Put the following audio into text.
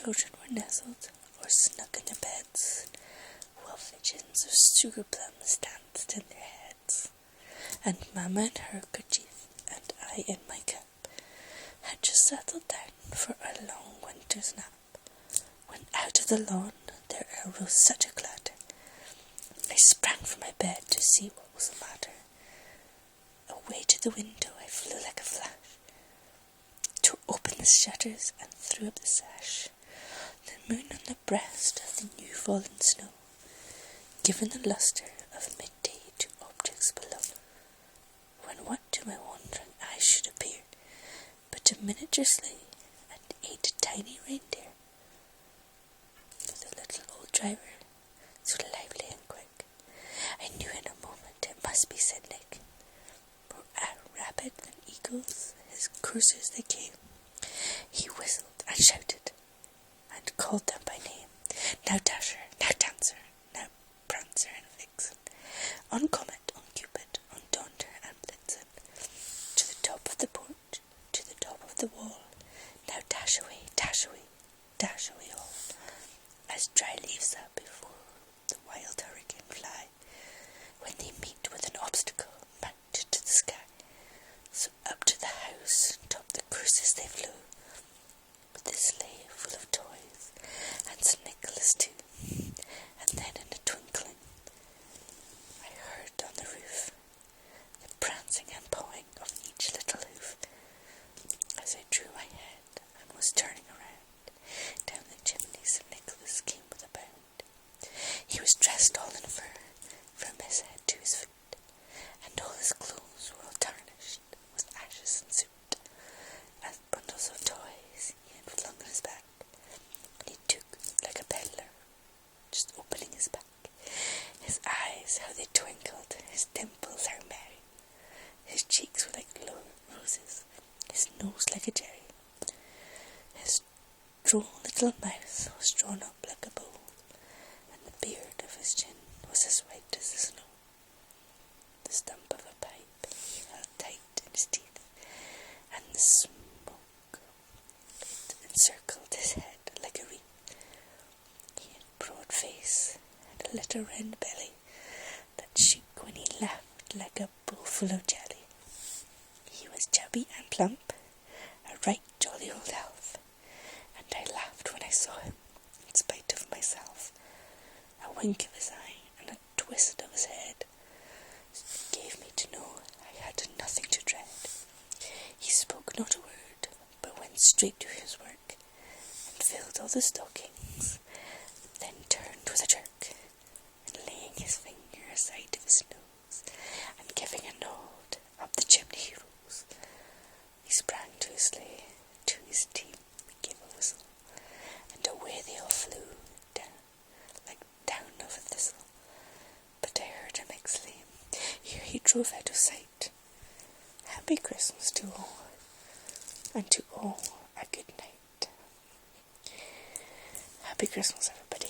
children were nestled or snug in their beds, while visions of sugar plums danced in their heads, and Mamma in her kerchief and I in my cap had just settled down for a long winter's nap, when out of the lawn there arose such a clatter. I sprang from my bed to see what was the matter. Away to the window I flew like a flash, tore open the shutters and threw up the sash. The moon on the breast of the new fallen snow, given the lustre of midday to objects below, when what to my wondering eyes should appear but a miniature sleigh and 8 tiny reindeer, with a little old driver, so lively and quick, I knew in a moment it must be St. Nick. More rapid than eagles, his coursers they came. He whistled and shouted, and called them by name. Now Dasher, now Dancer, now Prancer and Vixen, on Comet, on Cupid, on Donder and Blitzen, to the top of the porch, to the top of the wall. Now dash away all, as dry leaves that before the wild hurricane fly, when they meet with an obstacle mounted to the sky. So up to the house, top the curses they flew, with the sleigh full of toys, and St. Nicholas too. And then in a twinkling, I heard on the roof the prancing and pawing of each little hoof, as I drew my head and was turning around. Down the chimney St. Nicholas came with a bound. He was dressed all in fur, from his head to his foot, and all his clothes were all tarnished with ashes and soot. As bundles of toys he had flung on his back, and he took like a peddler, just opening his back. His eyes, how they twinkled, his dimples how merry, his cheeks were like glowing roses, his nose like a cherry, his droll little mouth was drawn up like a bowl, and the beard of his chin was as white as the snow. The stump of a pipe he held tight in his teeth, and the smoke, it encircled his head like a wreath. He had a broad face and a little round belly that shook when he laughed like a bowl full of jelly. He was chubby and plump, a right jolly old elf, and I laughed when I saw him, in spite of myself. A wink of his eye and a twist of his head gave me to know I had nothing to dread. He spoke not a word, but went straight to his work, and filled all the stockings, then turned with a jerk, and laying his finger aside of his nose, and giving a nod, up the chimney he rose. He sprang to his sleigh, to his team gave a whistle, and away they all flew, down, like down of a thistle. But I heard him exclaim, ere he drove out of sight, Happy Christmas to all, and to all a good night. Happy Christmas, everybody.